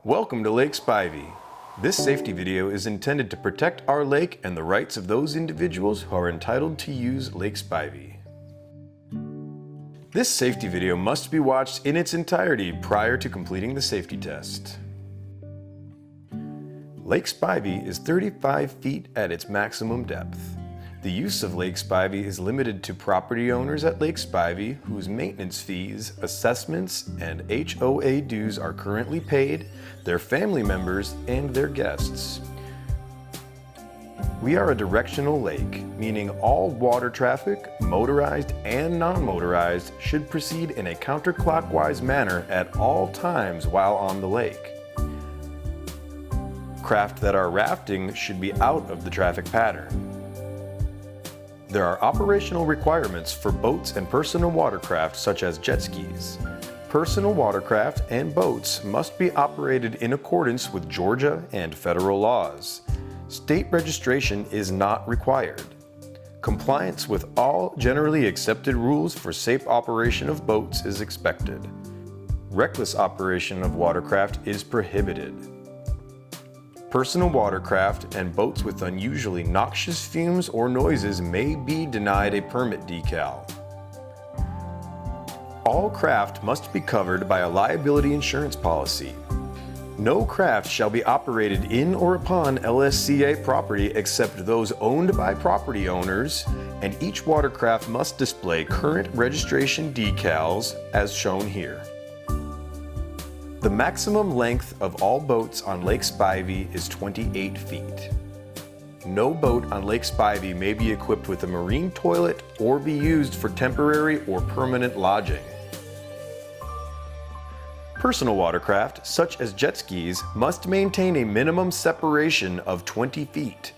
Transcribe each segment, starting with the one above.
Welcome to Lake Spivey. This safety video is intended to protect our lake and the rights of those individuals who are entitled to use Lake Spivey. This safety video must be watched in its entirety prior to completing the safety test. Lake Spivey is 35 feet at its maximum depth. The use of Lake Spivey is limited to property owners at Lake Spivey whose maintenance fees, assessments, and HOA dues are currently paid, their family members, and their guests. We are a directional lake, meaning all water traffic, motorized and non-motorized, should proceed in a counterclockwise manner at all times while on the lake. Craft that are rafting should be out of the traffic pattern. There are operational requirements for boats and personal watercraft such as jet skis. Personal watercraft and boats must be operated in accordance with Georgia and federal laws. State registration is not required. Compliance with all generally accepted rules for safe operation of boats is expected. Reckless operation of watercraft is prohibited. Personal watercraft and boats with unusually noxious fumes or noises may be denied a permit decal. All craft must be covered by a liability insurance policy. No craft shall be operated in or upon LSCA property except those owned by property owners, and each watercraft must display current registration decals as shown here. The maximum length of all boats on Lake Spivey is 28 feet. No boat on Lake Spivey may be equipped with a marine toilet or be used for temporary or permanent lodging. Personal watercraft, such as jet skis, must maintain a minimum separation of 20 feet.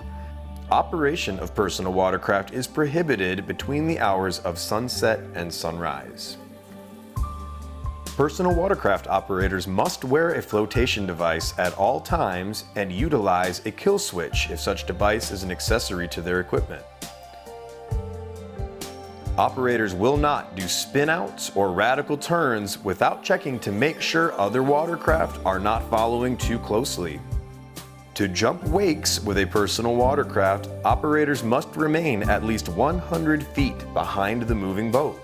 Operation of personal watercraft is prohibited between the hours of sunset and sunrise. Personal watercraft operators must wear a flotation device at all times and utilize a kill switch if such device is an accessory to their equipment. Operators will not do spin-outs or radical turns without checking to make sure other watercraft are not following too closely. To jump wakes with a personal watercraft, operators must remain at least 100 feet behind the moving boat.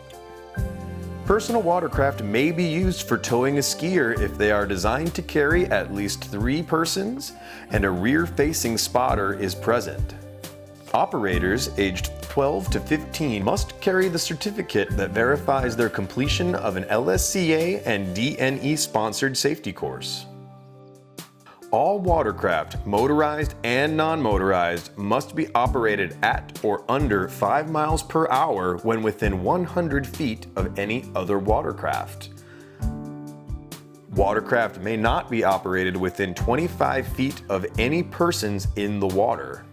Personal watercraft may be used for towing a skier if they are designed to carry at least 3 persons and a rear-facing spotter is present. Operators aged 12 to 15 must carry the certificate that verifies their completion of an LSCA and DNE-sponsored safety course. All watercraft, motorized and non-motorized, must be operated at or under 5 miles per hour when within 100 feet of any other watercraft. Watercraft may not be operated within 25 feet of any persons in the water.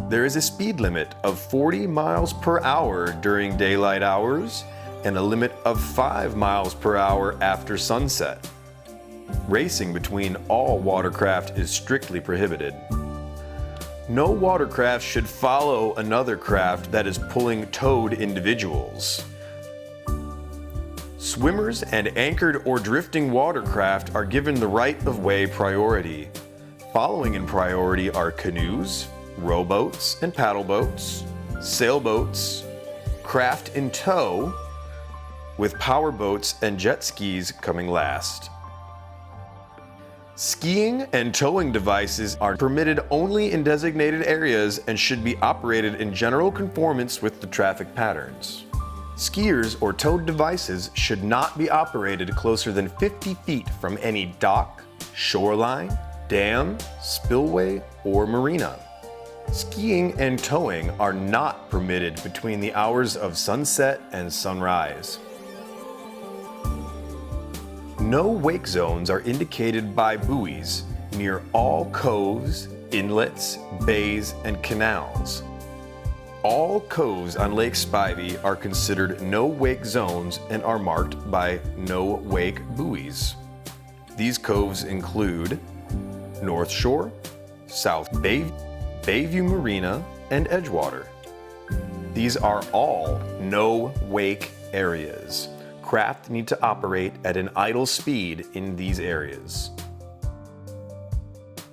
There is a speed limit of 40 miles per hour during daylight hours and a limit of 5 miles per hour after sunset. Racing between all watercraft is strictly prohibited. No watercraft should follow another craft that is pulling towed individuals. Swimmers and anchored or drifting watercraft are given the right-of-way priority. Following in priority are canoes, rowboats and paddle boats, sailboats, craft in tow, with power boats and jet skis coming last. Skiing and towing devices are permitted only in designated areas and should be operated in general conformance with the traffic patterns. Skiers or towed devices should not be operated closer than 50 feet from any dock, shoreline, dam, spillway, or marina. Skiing and towing are not permitted between the hours of sunset and sunrise. No wake zones are indicated by buoys near all coves, inlets, bays, and canals. All coves on Lake Spivey are considered no wake zones and are marked by no wake buoys. These coves include North Shore, South Bayview Marina, and Edgewater. These are all no wake areas. craft need to operate at an idle speed in these areas.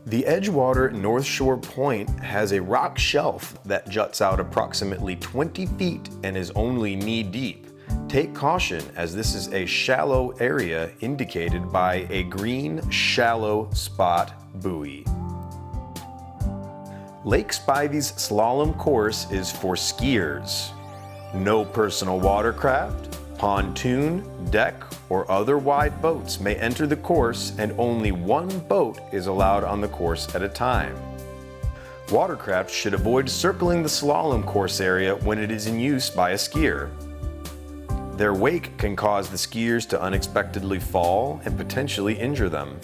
The Edgewater North Shore Point has a rock shelf that juts out approximately 20 feet and is only knee-deep. Take caution, as this is a shallow area indicated by a green shallow spot buoy. Lake Spivey's slalom course is for skiers. No personal watercraft, pontoon, deck, or other wide boats may enter the course, and only one boat is allowed on the course at a time. Watercraft should avoid circling the slalom course area when it is in use by a skier. Their wake can cause the skiers to unexpectedly fall and potentially injure them.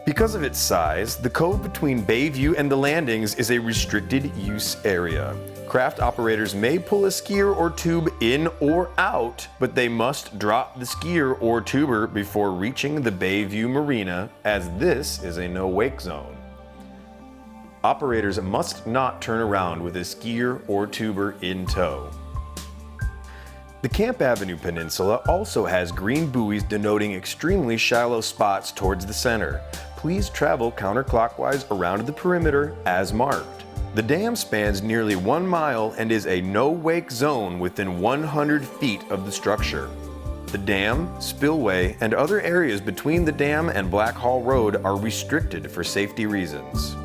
Because of its size, the cove between Bayview and the landings is a restricted use area. Craft operators may pull a skier or tube in or out, but they must drop the skier or tuber before reaching the Bayview Marina, as this is a no-wake zone. Operators must not turn around with a skier or tuber in tow. The Camp Avenue Peninsula also has green buoys denoting extremely shallow spots towards the center. Please travel counterclockwise around the perimeter as marked. The dam spans nearly 1 mile and is a no-wake zone within 100 feet of the structure. The dam, spillway, and other areas between the dam and Black Hall Road are restricted for safety reasons.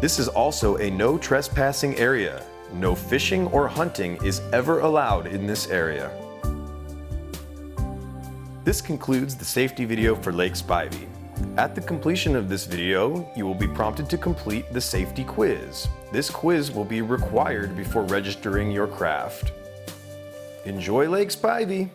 This is also a no trespassing area. No fishing or hunting is ever allowed in this area. This concludes the safety video for Lake Spivey. At the completion of this video, you will be prompted to complete the safety quiz. This quiz will be required before registering your craft. Enjoy Lake Spivey!